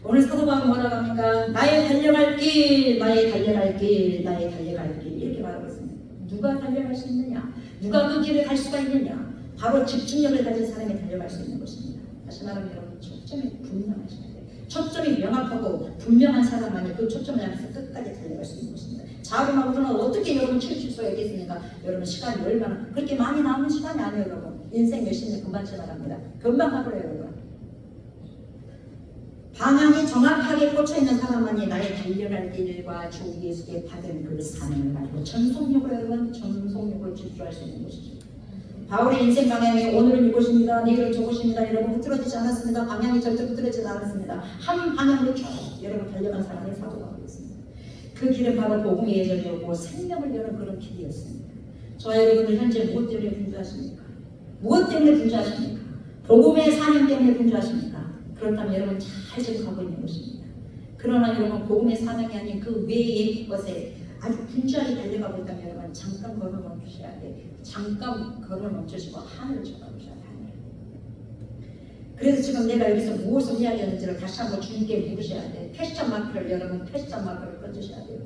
오늘 사도 바울은 뭐라고 합니까? 나의 달려갈 길, 나의 달려갈 길, 나의 달려갈 길 이렇게 말하고 있습니다. 누가 달려갈 수 있느냐? 누가 그 길을 갈 수가 있느냐? 바로 집중력을 가진 사람이 달려갈 수 있는 것입니다. 다시 말하면 여러분 초점이 분명하셔야 돼요. 초점이 명확하고 분명한 사람만이 그 초점을 향해서 끝까지 달려갈 수 있는 것입니다. 자금하고는 어떻게 여러분 칠 수가 있겠습니까? 여러분 시간이 얼마나 그렇게 많이 남은 시간이 아니에요. 여러분 인생 몇십 년 금방 지나갑니다. 금방 가버려요. 여러분 방향이 정확하게 꽂혀있는 사람만이 나의 달려갈 길과 주 예수께 받은 그 사명을 가지고 전속력으로 여러분 전속력을 질주할 수 있는 것이죠. 바울의 인생 방향이 오늘은 이곳입니다. 내일은 저곳입니다. 여러분 흐트러지지 않았습니다. 방향이 절대 흐트러지지 않았습니다. 한 방향으로 쭉 여러분 달려간 사람이 사도 바울이었습니다. 그 길은 바로 복음의 예전이었고 생명을 여는 그런 길이었습니다. 저와 여러분들 현재 무엇 때문에 분주하십니까? 무엇 때문에 분주하십니까? 복음의 사명 때문에 분주하십니까? 그렇다면 여러분 잘 지금 가고 있는 것입니다. 그러나 여러분 복음의 사명이 아닌 그 외의 것에 아주 분주하게 달려가고 있다면 여러분 잠깐 걸어 멈추셔야 돼. 잠깐 걸어 멈추시고 하늘을 쳐다보셔야 돼. 하늘. 그래서 지금 내가 여기서 무엇을 해야 되는지를 다시 한번 주님께 물으셔야 돼. 패션 마크를 여러분 패션 마크를 던지셔야 돼요.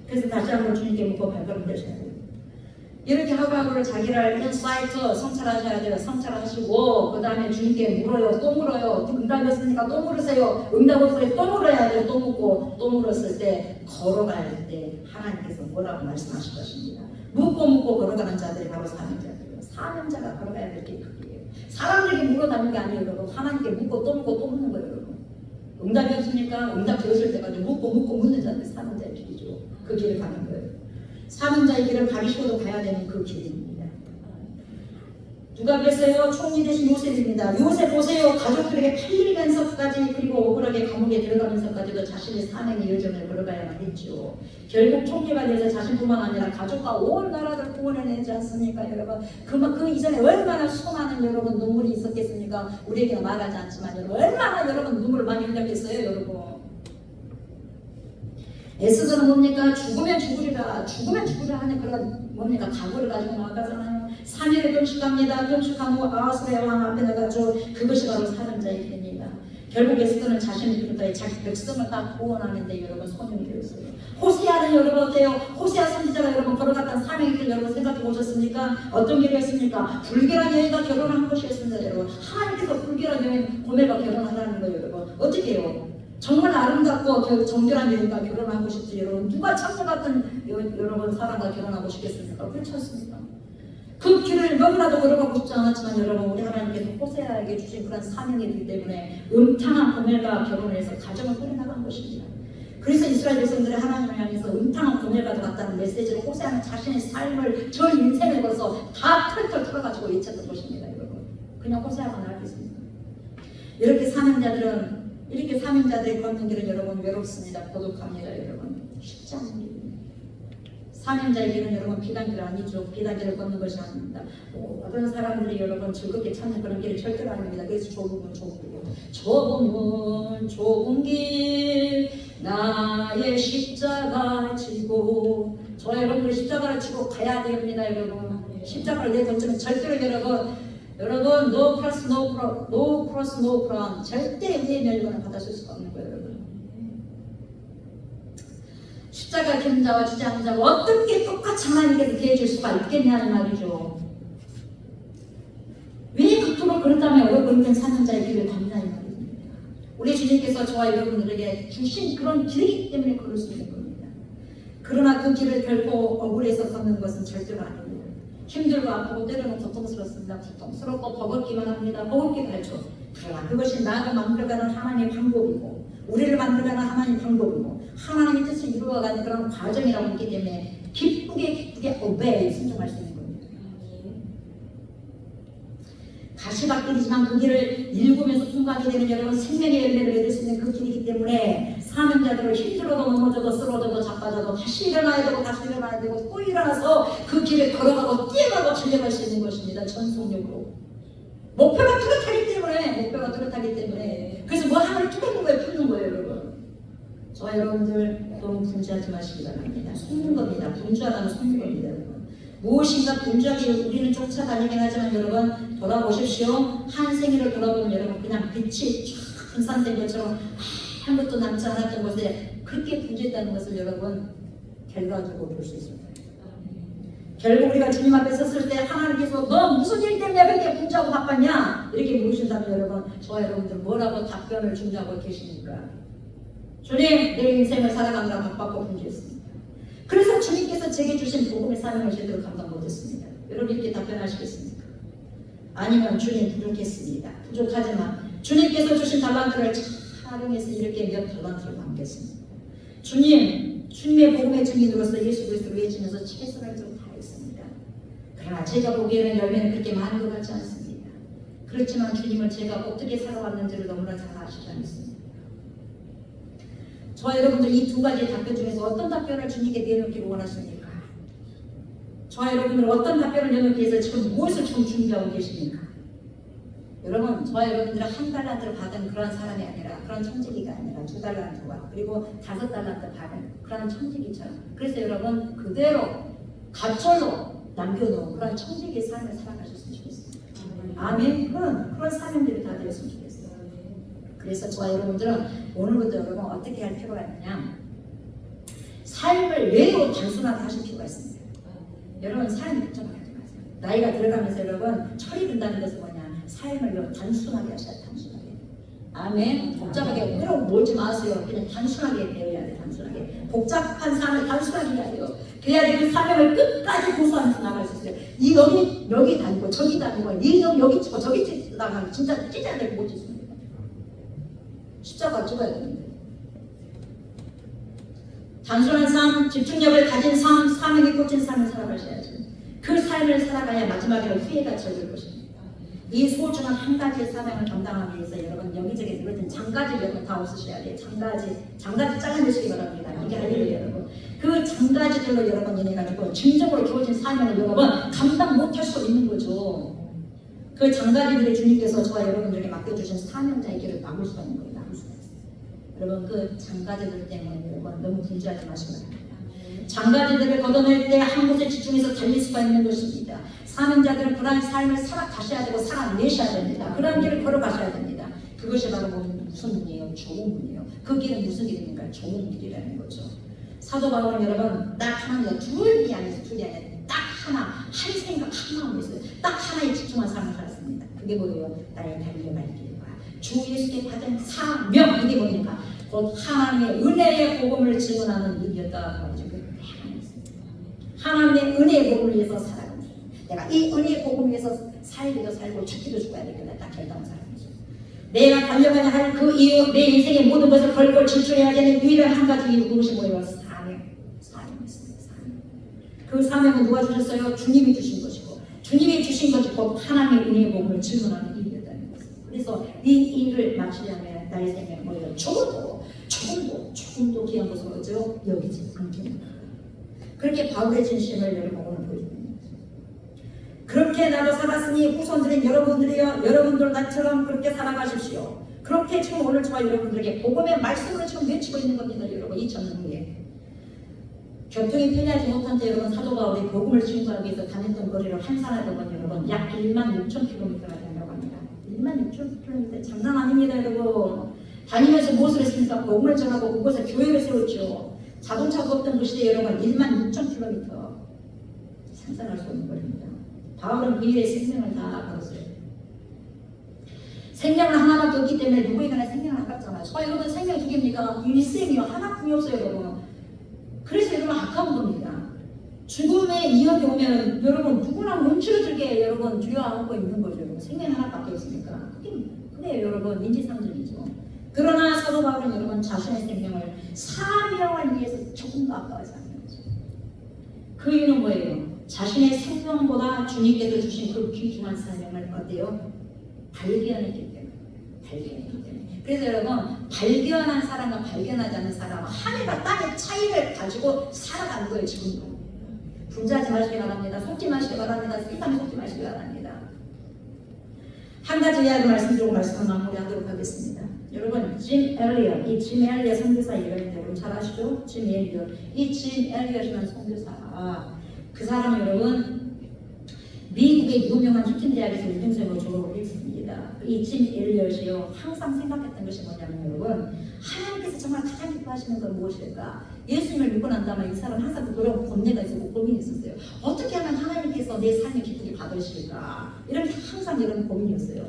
그래서 다시 한번 주님께 묻고 발걸음 되셔야 돼요. 이렇게 하루하루를 자기를 인사이트 성찰하셔야 돼요. 성찰하시고 그 다음에 주님께 물어요. 또 물어요. 응답이었으니까 또 물으세요. 응답 없어요. 또 물어야 돼요. 또 묻고 또 물었을 때 걸어갈 때 하나님께서 뭐라고 말씀하실 것입니다. 묻고 걸어가는 자들이 바로 사명자들이에요. 사명자가 걸어가야 될 게 그게요. 사람들에게 물어다니는 게 아니에요, 여러분. 하나님께 묻고 또 묻고 또 묻는 거예요, 여러분. 응답이 없습니까? 응답 되었을 때까지 묻고 묻는 자들 사는 자의 길이죠. 그 길을 가는 거예요. 사는 자의 길을 가리시고도 가야 되는 그 길입니다. 누가 그랬어요? 총리 대신 요셉입니다. 요셉 보세요. 가족들에게 팔리면서까지 그리고 억울하게 감옥에 들어가면서까지도 자신의 사명의 여정을 걸어가야만 했죠. 결국 총리가 돼서 자신뿐만 아니라 가족과 온 나라를 구원해내지 않습니까, 여러분? 그 이전에 얼마나 수많은 여러분 눈물이 있었겠습니까? 우리에게는 말하지 않지만 여러분 얼마나 여러분 눈물을 많이 흘렸겠어요, 여러분? 에스더는 뭡니까? 죽으면 죽으리라 하는 그런 뭡니까? 각오를 가지고 나아가잖아요. 3일을 금식합니다. 금식한 후 아하스의 왕 앞에 나가죠. 그것이 바로 사는 자의 길입니다. 결국 에스더는 자신을 비롯하여 자기 백성을 다 구원하는데 여러분 소명이 되었어요. 호세아는 여러분 어때요? 호세아 선지자가 여러분 걸어갔던 사명의 길 여러분 생각해 보셨습니까? 어떤 길이었습니까? 불결한 여인과 결혼한 것이었습니다, 여러분. 하나님께서 불결한 여인 고멜과 결혼하라는 거예요, 여러분. 어떻게 해요? 정말 아름답고 정결한 여인과 결혼하고 싶지, 여러분. 누가 창녀 같은 여러분 사람과 결혼하고 싶겠습니까? 그렇지 않습니까? 그 길을 너무나도 걸어가고 싶지 않았지만 여러분 우리 하나님께서 호세아에게 주신 그런 사명이기 때문에 음탕한 고멜과 결혼을 해서 가정을 꾸려나간 것입니다. 그래서 이스라엘 백성들이 하나님을 향해서 음탕한 고멜과도 같다는 메시지를 호세아는 자신의 삶을 전 인생을 걸어서 다 털털 털어가지고 외쳤던 것입니다, 여러분. 그냥 호세아만 알겠습니다. 이렇게 사명자들이 걷는 길은 여러분 외롭습니다. 고독합니다, 여러분. 쉽지 않은 길입니다. 사명자의 길은 여러분 비단길 아니죠. 비단길을 걷는 것이 아닙니다. 어떤 사람들이 여러분 즐겁게 찾는 그런 길이 절대로 아닙니다. 그래서 좁은 길 나의 십자가 지고 저와 여러분들 십자가를 지고 가야 됩니다, 여러분. 십자가를 내던지면 절대로 여러분 no cross no crown 절대 의의 멸관을 받아줄 수가 없는 거예요, 여러분. 십자가 지는 자와 지지 않는 자가 어떻게 똑같이 하나님께서 대해줄 수가 있겠냐는 말이죠. 왜 그토록 그렇다면 어려운 사명자의 길을 걷느냐는 말입니다. 우리 주님께서 저와 여러분들에게 주신 그런 길이기 때문에 걸을 수 있는 겁니다. 그러나 그 길을 결코 억울해서 걷는 것은 절대로 아닙니다. 힘들고 아프고 때로는 고통스럽습니다. 고통스럽고 버겁기만 합니다. 버겁기도 하죠. 그러나 그것이 나를 만들어가는 하나님의 방법이고 우리를 만들어가는 하나님의 방법이고 하나님의 뜻을 이루어가는 그런 과정이라고 있기 때문에 기쁘게 obey, 순종할 수 있는 겁니다. 가시밭길이지만 그 길을 일구면서 통과하게 되는 여러분 생명의 열매를 맺을 수 있는 그 길이기 때문에 사명자들을 힘들어도 넘어져도 쓰러져도 자빠져도 다시 일어나야 되고 다시 일어나야 되고 또 일어나서 그 길을 걸어가고 뛰어가고 달려갈 수 있는 것입니다. 전속력으로. 목표가 뚜렷하기 때문에 그래서 뭐 하나를 뚫는 거예요, 여러분. 저와 여러분들 너무 분주하지 마시기 바랍니다. 속는 겁니다. 분주하다는 속는 겁니다, 여러분. 무엇인가 분주하게 우리는 쫓아다니긴 하지만 여러분 돌아보십시오. 한 생애를 돌아보면 여러분 그냥 빛이 쫙 분산된 것처럼 아무것도 남지 않았던 것에 그렇게 분주했다는 것을 여러분 결과적으로 볼 수 있습니다. 결국 우리가 주님 앞에 섰을 때 하나님께서 너 무슨 일 때문에 그렇게 분주하고 바빴냐? 이렇게 물으신다면 여러분 저와 여러분들 뭐라고 답변을 준비하고 계십니까? 주님 내 인생을 살아가느라 바빴고 분주했습니다. 그래서 주님께서 제게 주신 복음의 사명을 제대로 감당 못했습니다. 여러분 이렇게 답변하시겠습니까? 아니면 주님 부족했습니다. 부족하지만 주님께서 주신 달란트를 잘 활용해서 이렇게 몇 달란트를 남겼습니다. 주님의 복음의 증인으로서 예수 그리스도를 외치면서 최선을 좀 다했습니다. 그러나 제가 보기에는 열매는 그렇게 많은 것 같지 않습니다. 그렇지만 주님은 제가 어떻게 살아왔는지를 너무나 잘 아시지 않습니까? 저와 여러분들 이 두 가지의 답변 중에서 어떤 답변을 주님께 내놓기를 원하십니까? 저와 여러분들 어떤 답변을 내놓기 위해서 지금 무엇을 지금 준비하고 계십니까? 여러분 저와 여러분들은 한 달란트를 받은 그런 사람이 아니라 그런 청지기가 아니라 2달란트와 그리고 5달란트 받은 그런 청지기처럼 그래서 여러분 그대로 가철로 남겨놓은 그런 청지기의 삶을 살아가셨으면 좋겠습니다. 아멘. 그런 사명들이 다 되었으면 좋겠어요. 그래서 저와 여러분들은 오늘부터 여러분 어떻게 할 필요가 있느냐 삶을 매우 단순하게 하실 필요가 있습니다. 여러분 삶이 복잡하지 마세요. 나이가 들어가면서 여러분 철이 든다는 것은 뭐냐 삶을 단순하게 하셔야 단순하게. 아멘. 복잡하게 이러고 몰지 마세요. 그냥 단순하게 배워야 돼. 단순하게. 복잡한 삶을 단순하게 해야 돼요. 그래야 그 사명을 끝까지 고수하면서 나갈 수 있어요. 이 여기 다니고 저기 다니고 이 여기 저기 나가면 진짜 찢어야 되고 못 찢습니다. 십자가 찍어야 되는데. 단순한 삶, 집중력을 가진 삶, 사명에 꽂힌 삶을 살아가셔야죠. 그 삶을 살아가야 마지막에는 후회가 적을 것입니다. 이 소중한 한 가지의 사명을 감당하기 위해서 여러분 여기저기 늘어진 장가지 여러분 다 없으셔야 돼요. 장가지 잘라내시기 바랍니다. 이게 아니에요 여러분. 그 장가지들로 여러분 인해 가지고 진정으로 주어진 사명을 여러분 감당 못할 수 있는 거죠. 그 장가지들의 주님께서 저와 여러분들에게 맡겨주신 사명자의 길을 막을 수가 있는 거예요. 막을 수가 있어요. 여러분 그 장가지들 때문에 여러분 너무 분주하지 마시기 바랍니다. 장가지들을 걷어낼 때 한 곳에 집중해서 달릴 수가 있는 것입니다. 사명자들은 그러한 삶을 살아가셔야 되고 살아내셔야 됩니다. 그러한 길을 걸어가셔야 됩니다. 그것이 바로 무슨 문이에요? 좋은 문이에요. 그 길은 무슨 길입니까? 좋은 길이라는 거죠. 사도 바울은 여러분 딱 하나입니다. 둘이 아니라 딱 하나, 한 생각, 한 마음이 있어요. 딱 하나에 집중한 삶을 살았습니다. 그게 뭐예요? 나의 달려갈 길과 주 예수께 받은 사명. 이게 뭡니까? 곧 하나님의 은혜의 복음을 증언하는 일이었다. 하나님의 은혜의 복음을 위해서 살아가는 거예요. 내가 이 은혜의 복음을 위해서 살기도 살고 죽기도 죽어야 되겠다. 딱 결단한 사람이죠. 내가 달려가야 할 그 이유, 내 인생의 모든 것을 걸고 질주해야 되는 유일한 한 가지 이유, 그것이 뭐예요? 사명이었습니다. 사명. 그 사명은 누가 주셨어요? 주님이 주신 것이고, 주님이 주신 것이 곧 하나님의 은혜의 복음을 증언하는 일이었다는 것입니다. 그래서 이 일을 마치려면 나의 생명은 뭐예요? 조금도 귀한 것을 얻죠? 여기지 않겠습니다. 그렇게 바울의 진심을 여러분 오늘 보여줍니다. 그렇게 나도 살았으니 후손들인 여러분들이여 여러분들 나처럼 그렇게 살아가십시오. 그렇게 지금 오늘 저와 여러분들에게 복음의 말씀으로 지금 외치고 있는 겁니다. 여러분 2000년 후에 교통이 편리하지 못한 때 여러분 사도 바울이 복음을 증거하기 위해서 다녔던 거리를 환산하던 건 여러분 약 16,000km가 된다고 합니다. 16,000km 장난 아닙니다. 여러분 다니면서 무엇을 했습니까? 복음을 전하고 그곳에 교회를 세웠죠. 자동차가 없던 그 시대에 여러분 16,000km 상상할 수 없는 거리입니다. 바울은 그 일에 생명을 다 걸었어요. 생명은 하나밖에 없기 때문에 누구에게나 생명을 아깝잖아요. 여러분 생명 두 개입니까? 일생이요. 하나뿐이 없어요 여러분. 그래서 여러분 아까운 겁니다. 죽음의 위협이 오면 여러분 누구나 움츠러들게 여러분 두려워하고 있는 거죠. 여러분. 생명 하나밖에 없으니까. 그게 여러분 인지상정이죠. 그러나 사도 바울은 여러분 자신의 생명을 사명을 위해서 조금도 아까워하지 않는 거죠. 그 이유는 뭐예요? 자신의 생명보다 주님께서 주신 그 귀중한 사명을 어때요? 발견했기 때문에. 그래서 여러분 발견한 사람과 발견하지 않는 사람은 하늘과 땅의 차이를 가지고 살아가는 거예요. 지금도. 분주하지 마시기 바랍니다. 속지 마시기 바랍니다. 세상에 속지 마시기 바랍니다. 한 가지 이야기 말씀드리고 말씀을 마무리하도록 하겠습니다. 여러분 짐 엘리엇, 이 짐 엘리엇 선교사 이름인데 여러분 잘 아시죠? 짐 엘리엇. 이 짐 엘리엇이라는 선교사, 그 사람은 여러분 미국의 유명한 히튼 대학에서 우등생으로 졸업을 했습니다. 이 짐 엘리엇이요 항상 생각했던 것이 뭐냐면 여러분 하나님께서 정말 가장 기뻐하시는 건 무엇일까? 예수님을 믿고 난 다음에 이 사람은 항상 그런 번뇌가 있었고 고민이 있었어요. 어떻게 하면 하나님께서 내 삶을 기쁘게 받으실까? 이런 게 항상 이런 고민이었어요.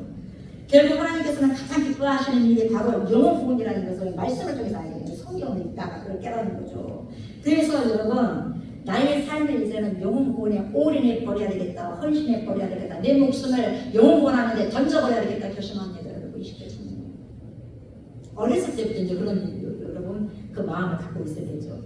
결국 하나님께서는 가장 기뻐하시는 일이 바로 영혼 구원이라는 것을 말씀을 통해서 알게 돼요. 성경에 있다가 그걸 깨닫는 거죠. 그래서 여러분 나의 삶을 이제는 영혼 구원에 올인해 버려야 되겠다. 헌신해 버려야 되겠다. 내 목숨을 영혼 구원하는데 던져버려야 되겠다. 결심합니다. 여러분 20대 청년. 어렸을 때부터 이제 그런 여러분 그 마음을 갖고 있어야 되죠.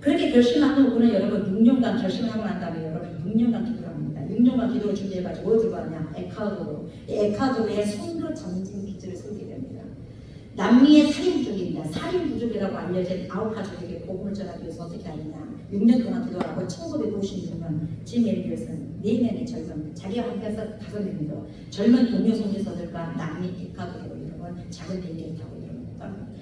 그렇게 결심한 후는 여러분 6년간 결심하고 난 다음에 여러분 6년간 기도를 합니다. 6년간 기도를 준비해가지고 어디로 가냐? 에콰도르. 에콰도르의 선교 전진 기지를 세우게 됩니다. 남미의 살인부족입니다. 살인부족이라고 알려진 아우파족에게 복음을 전하기 위해서 어떻게 하느냐? 6년 동안 기도하고 1956년 짐 엘리엇은 4명의 젊은 자기와 함께해서 5명이죠. 젊은 동료 선교사들과 남미 에콰도르로 이런 작은 비행기를 타고 이런 떠납니다.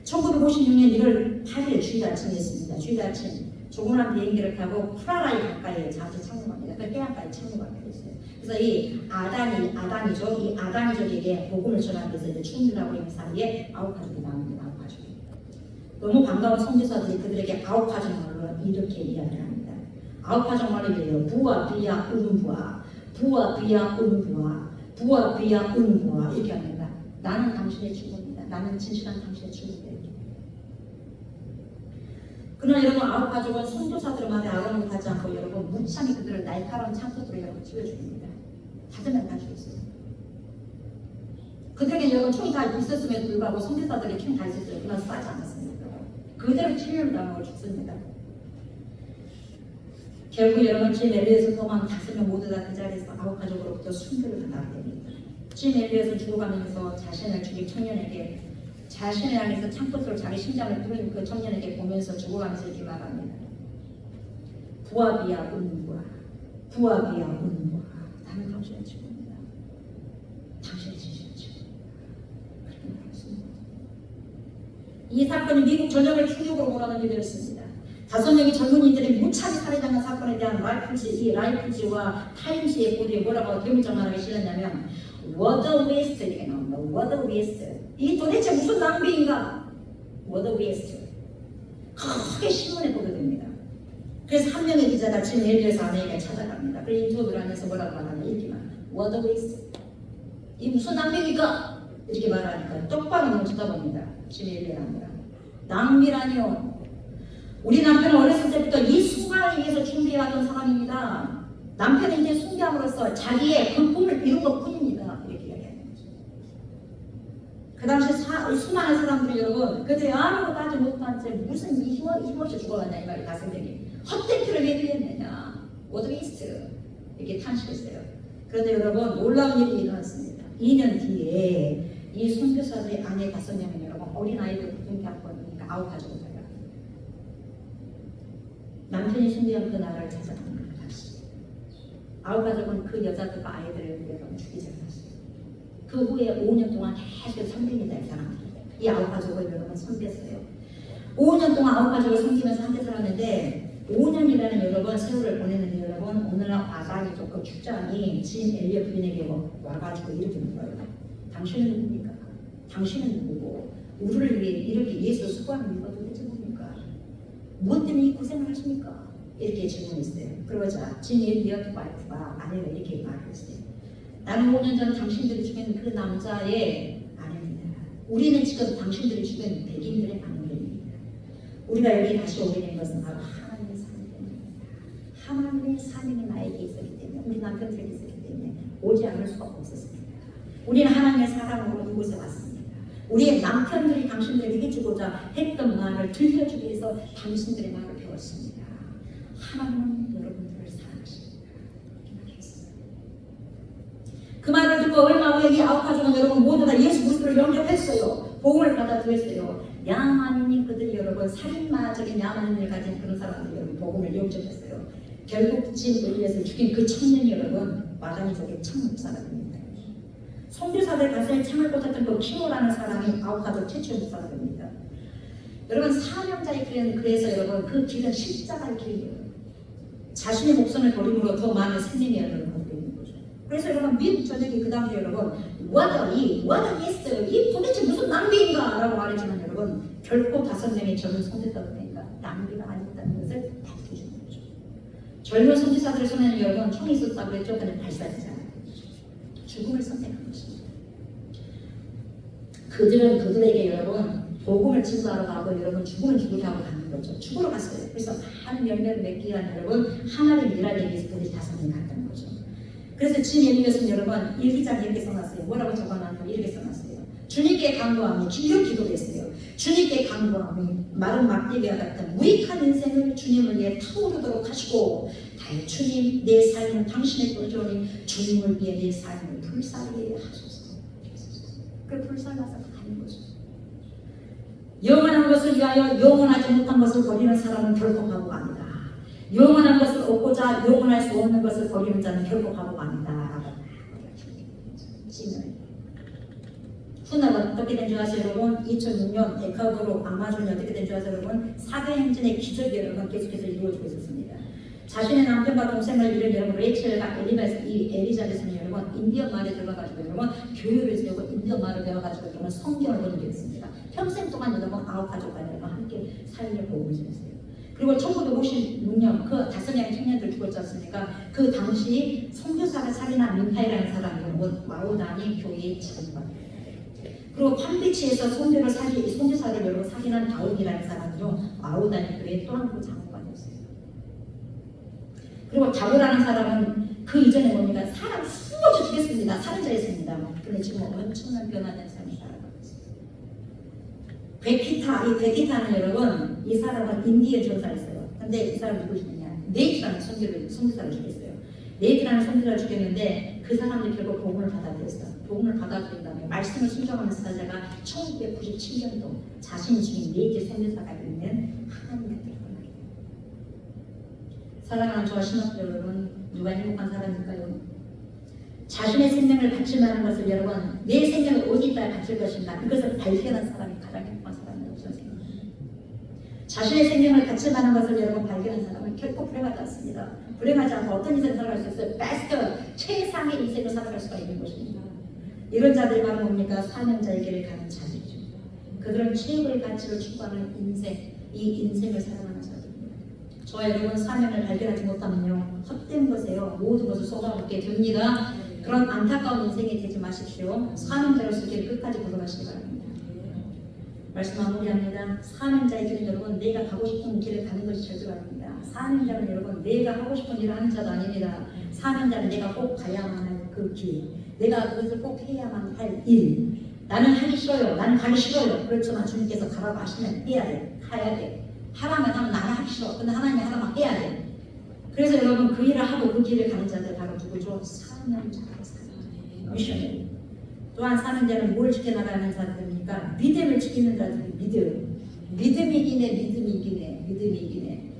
1956년 1월 8일 주일 아침이었습니다. 주일 아침 조그만 비행기를 타고 프라라이 가까이에 자주 착륙합니다. 그 해안가에 착륙하게 됐어요. 그래서 이 아다니죠. 이 아다니족에게 복음을 전하기 위해서 이제 충분하고 있는 사이에 아우파족이 나옵니다. 아우파족. 너무 반가운 선교사들이 그들에게 아우파족 말로 이렇게 이야기를 합니다. 아우파족 말로 이래요. 부와 비야 은부와 부와 비야 은부와 부와 비야 은부와 이렇게 합니다. 나는 당신의 주입니다. 나는 진실한 당신의 주입니다. 그러나 여러분 아홉 가족은 선교사들 말에 아랑곳하지 않고 여러분 무참히 그들을 날카로운 창포들로 여러분 찔러줍니다. 5명 다 죽였어요. 그들에게 여러분 총이 다 있었음에도 불구하고 선교사들의 총이 다 있었어요. 그러나 쏴지 않았습니다. 그대로 찔려를 당하고 죽습니다. 결국 여러분 짐 엘리엇을 포함한 5명 모두 다 그 자리에서 아홉 가족으로부터 순교를 당하게 됩니다. 짐 엘리엇은 죽어가면서 자신을 죽인 청년에게 자신을 향해서 창포스로 자기 심장을 뚫은 그 청년에게 보면서 죽어가면서 이렇게 말합니다. 부하비야 운과 부하비야 운과 나는 당신의 친구입니다. 당신의 진실의 친구입니다. 그렇게 말했습니다. 이 사건이 미국 전역을 충격으로 몰아넣게 되었습니다. 5명의 젊은이들이 무차게 살해당한 사건에 대한 라이프지와 타임스의 보도에 뭐라고 대문짝만하게 실렸냐면 What a waste 이렇게 나옵니다. What a waste. 이 도대체 무슨 낭비인가? What a waste. 크게 신문에 보도됩니다. 그래서 한 명의 기자가 짐 엘리엇 아내에게 찾아갑니다. 그래서 인터뷰를 하면서 뭐라고 말하냐 읽기만 What a waste. 이 무슨 낭비입니까? 이렇게 말하니까 똑바로 눈을 쳐다봅니다. 짐 엘리엇 아내가 낭비라니요. 우리 남편은 어렸을 때부터 이 순간을 위해서 준비해왔던 사람입니다. 남편은 이제 순교함으로써 자기의 그 꿈을 이룬 것 뿐입니다. 이렇게 이야기하는 거죠. 그 당시 수많은 사람들이 여러분 그들이 아무것도 하지 못한 채 무슨 힘없이 죽어갔냐 이 말이 가슴들이 헛된 피를 왜 흘렸느냐 워드웨이스트 이렇게 탄식했어요. 그런데 여러분 놀라운 일이 일어났습니다. 2년 뒤에 이 선교사들의 아내 5명은 여러분 어린아이들 등기학번이니까 9가족을 남편이 순교한 그 나라를 찾아갑니다. 다시 9가족은 그 여자들과 아이들을 여러분 죽이지 않았어요. 그 후에 5년 동안 계속 섬깁니다. 이 사람들이. 이 9가족을 여러분 섬겼어요. 5년 동안 9가족을 섬기면서 함께 살았는데 5년이라는 여러분 세월을 보냈는데 여러분 오늘날 아가리 그 축장이 짐 엘리엇 부인에게 와가지고 이렇게 물어요. 당신은 누굽니까? 당신은 누구고 우리를 위해 이렇게 예수 수고하는 이유가 도대체 뭡니까? 무엇 때문에 이 고생을 하십니까? 이렇게 질문했어요. 그러자 짐 엘리엇 와이프가 아내가 이렇게 말을 했어요. 나는 5년 전 당신들이 죽인 그 남자의 아내입니다. 우리는 지금 당신들이 죽인 백인들의 아내입니다. 우리가 여기 다시 오게 된 것은 바로 하나님의 사명 때문입니다. 하나님의 사명이 나에게 있었기 때문에 우리 남편들에게 있었기 때문에 오지 않을 수가 없었습니다. 우리는 하나님의 사랑으로 이곳에 왔습니다. 우리의 남편들이 당신들에게 해주고자 했던 말을 들려주기 위해서 당신들의 말을 배웠습니다. 하나님은 여러분들을 사랑하십니다. 그 말을 듣고 얼마 후에 이 9가족은 여러분 모두 다 예수 그리스도를 영접했어요. 복음을 받아들였어요. 야만인이 그들이 여러분 살인마적인 야만인을 가진 그런 사람들이 여러분 복음을 영접했어요. 결국 짐 엘리엇을 죽인 그 청년이 여러분 마가니족의 창목사가 됩니다. 선교사들 가슴에 창을 꽂았던 그 키모라는 사람이 9가족 최초의 목사가 됩니다. 여러분 사명자의 길은 그래서 여러분 그 길은 십자가의 길이에요. 자신의 목숨을 버림으로 더 많은 생명이 여러분 거두고 있는 거죠. 그래서 여러분 미국 전역이 그 당시 여러분 이 도대체 무슨 낭비인가 라고 말했지만 여러분 결코 5명의 젊은 선교사들이니까 낭비가 아니었다는 것을 밝혀주는 거죠. 젊은 선교사들의 손에는 여러분 총이 있었다고 했죠. 근데 발사되지 않아요. 죽음을 선택한 것입니다. 그들은 그들에게 여러분 복음을 증거하러 가고 여러분 죽음은 죽으려 하고 가는 거죠. 죽으러 갔어요. 그래서 많은 열매를 맺기 위한 여러분 하나님 일하기 위해서 그들이 5명이 갔다는 거죠. 그래서 짐 엘리엇은 여러분 일기장에 이렇게 써놨어요. 뭐라고 적어놨냐면 이렇게 써놨어요. 주님께 간구하며 기도 기도했어요. 주님께 간구하며 마른 막대기와 같은 무익한 인생을 주님을 위해 타오르도록 하시고 주님 내 삶은 당신의 도전이 주님을 위해 내 삶을 불살게 하소서. 그 불살라서 가는 거죠. 영원한 것을 위하여 영원하지 못한 것을 버리는 사람은 결코 바보가 아니다. 영원한 것을 얻고자 영원할 수 없는 것을 버리는 자는 결코 바보가 아니다. 훗날 어떻게 된 줄 아세요 여러분? 2006년 에콰도르 아마존이 어떻게 된 줄 아세요 여러분? 사도행전의 기적이 여러분 계속해서 이루어지고 있었습니다. 자신의 남편과 동생을 잃은 여러분 레이첼과 엘리자베스는 여러분 인디언 마을에 들어가가지고 여러분 교회를 세우고 인디언 마을을 배워가지고 여러분 성경을 보게 됐습니다. 평생 동안 여러분 9가족과 여러분 함께 살려 보고 있었어요. 그리고 1956년 그 5명의 청년들 죽었지 않습니까? 그 당시 선교사를 살인한 민파이라는 사람이 여러분 마오다니 교회의 지도자가 그리고 팜비치에서 선교사를 여러분 사귀는 다윗이라는 사람은요 마오다니 교회의 또 한 분 장로가 됐어요. 그리고 다윗이라는 사람은 그 이전에 뭡니까? 사람 수없이 죽였습니다. 살인자였습니다. 그런데 지금 엄청난 변화된 삶을 살아가고 있어요. 이 베키타는 여러분 이 사람은 인디에 전사했어요. 근데 이 사람 누구시냐? 네이트라는 선교사를 죽였어요. 네이트라는 선교사를 죽였는데 그 사람들이 결국 복음을 받아들였어요. 복음을 받아들인 다음에 말씀을 순종하는 사자가 1997년도 자신이 죽인 네이트 선교사가 있는 하나님 곁에 떠나게 돼요. 사랑하는 저와 신학교 여러분, 누가 행복한 사람일까요? 자신의 생명을 바칠 만한 것을 여러분 내 생명을 어디다 바칠 것인가 이것을 발견한 사람이 가장 행복한 사람이라고 저는 생각합니다. 자신의 생명을 바칠 만한 것을 여러분 발견한 사람은 결코 불행하지 않습니다. 불행하지 않고 어떤 인생을 살아갈 수 있어요? 베스트 최상의 인생을 살아갈 수가 있는 것입니다. 이런 자들이 바로 뭡니까? 사명자의 길을 가는 자들이죠. 그들은 최고의 가치를 추구하는 인생, 이 인생을 살아가는 자들입니다. 저와 여러분 사명을 발견하지 못하면요 헛된 것에요 모든 것을 쏟아붓게 됩니다. 그런 안타까운 인생이 되지 마십시오. 사명자로서 길을 끝까지 걸어가시기 바랍니다. 말씀 마무리합니다. 사명자의 길은 여러분 내가 가고 싶은 길을 가는 것이 절대가 아닙니다. 사명자는 여러분 내가 하고 싶은 일을 하는 자도 아닙니다. 사명자는 내가 꼭 가야만 할 그 길, 내가 그것을 꼭 해야만 할 일. 나는 하기 싫어요. 나는 가기 싫어요. 그렇지만 주님께서 가라고 하시면 해야 돼. 가야 돼. 하라면 하면 나는 하기 싫어. 근데 하나님이 하라면 해야 돼. 그래서 여러분 그 일을 하고 그 길을 가는 자들 바로 누구죠? 사명자가 사명. 미션을. 또한 사명자는 뭘 지켜나가는 자들입니까? 믿음을 지키는 자들이 믿음이 이기네.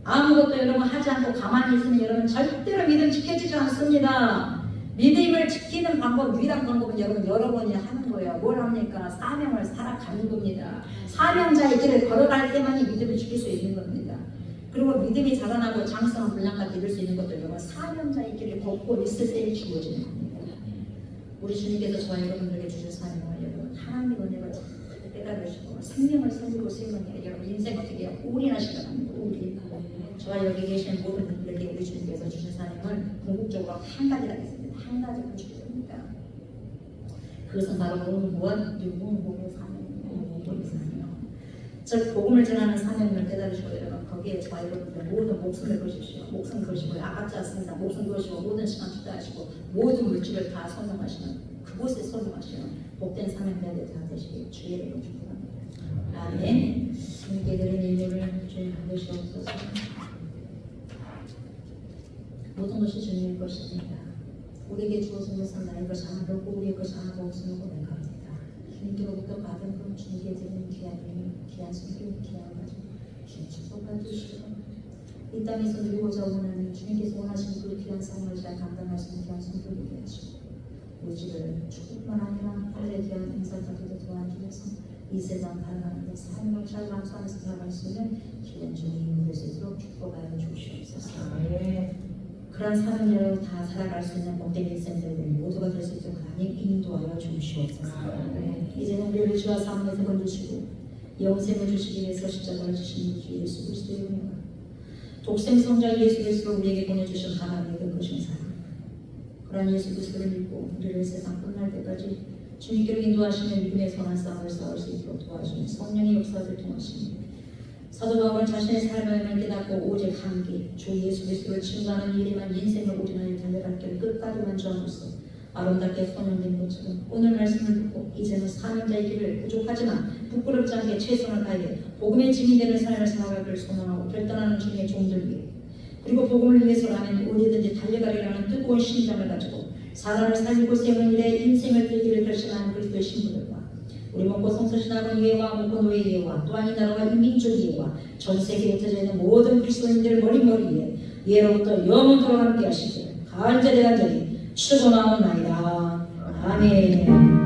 아무것도 여러분 하지 않고 가만히 있으면 여러분 절대로 믿음 지켜지지 않습니다. 믿음을 지키는 방법, 유일한 방법은 여러분이 하는 거예요. 뭘 합니까? 사명을 살아가는 겁니다. 사명자의 길을 걸어갈 때만이 믿음을 지킬 수 있는 겁니다. 그리고 믿음이 자라나고 장성한 분량까지 이룰 수 있는 것도 여러분 사명자의 길을 걷고 있을 때 주어지는 겁니다. 우리 주님께서 저와 여러분들에게 주신 사명을 여러분 하나님의 은혜를 잘 깨달으시고 생명을 살리고 세우는 여러분 인생 어떻게 해요? 올인하시기 바랍니다. 올인. 저와 여기 계신 모든 분들에게 우리 주님께서 주신 사명을 궁극적으로 한 가지가 있습니다. 한 가지를 주게 됩니다. 그것은 바로 복음의 사명입니다. 즉 복음을 전하는 사명을 깨달으시고 여러분 거기에 저와 여러분들 모든 목숨을 거십시오. 목숨 거시고 아깝지 않습니다. 목숨 거시고 모든 시간 투자하시고 모든 물질을 다 선정하시는 그곳에 선정하시는 복된 사명자들 다 되시길 주의 이름으로 축복합니다. 아멘. 주님께 드린 인류를 주님 받으시옵소서. 모든 것이 주님의 것입니다. 우리에게 주어진 것은 나의 것이 아니고 우리의 것이 아니고 없음을 고백합니다. 주님께로부터 받은 것 주님께 드리는 귀한 힘, 귀한 손길, 귀한 가족, 귀한 축복과 주시고 이 땅에서 누리고자 원하는 주님께서 원하시는 그 귀한 삶을 잘 감당할 수 있는 귀한 손길이 되게 하시고 우리를 축복만 아니라 하늘의 귀한 인사까지도 도와주셔서 이 세상 살아가는 데 삶을 잘 감수하면서 살아갈 수 있는 귀한 주님이 될 수 있도록 축복하여 주시옵소서. 그런 사람들로 다 살아갈 수 있는 복된 인생들 모두가 될 수 있도록 하나님 인도하여 주시옵소서. 이제는 우리를 주와 사랑에서 건주시고 영생을 주시기 위해서 십자가를 주신 주 예수 그리스도의 은혜와 독생 성자 예수 그리스도를 우리에게 보내주신 하나님의 그 거신 사랑 그러한 예수 그리스도를 믿고 우리를 세상 끝날 때까지 주님께로 인도하시는 믿음의 선한 싸움을 싸울 수 있도록 도와주는 성령의 역사를 통하시니 사도 바울은 자신의 삶을 깨닫고 오직 한 길, 주 예수 그리스도를 증거하는 일에만 인생을 올인하여 달려갈 길을 끝까지 완주함으로써 아름답게 선언된 것처럼 오늘 말씀을 듣고 이제는 사명자의 길을 부족하지만 부끄럽지 않게 최선을 다해 복음의 증인되는 삶을 살아가기를 소망하고 결단하는 주님의 종들 위해 그리고 복음을 위해서라면 어디든지 달려가리라는 뜨거운 심장을 가지고 사람을 살리고 세우는 일에 인생을 들기를 결심하는 그리스도의 신부들과 우리 먹고 성서신학원 이해와 먹고 노예 이해와 또한 이 나라와 이 민족 이해와 전 세계에 흩어져 있는 모든 그리스도인들을 머리머리에 예로부터 영원토록 함께 하시기를 간절히 축원하옵나이다. 아멘.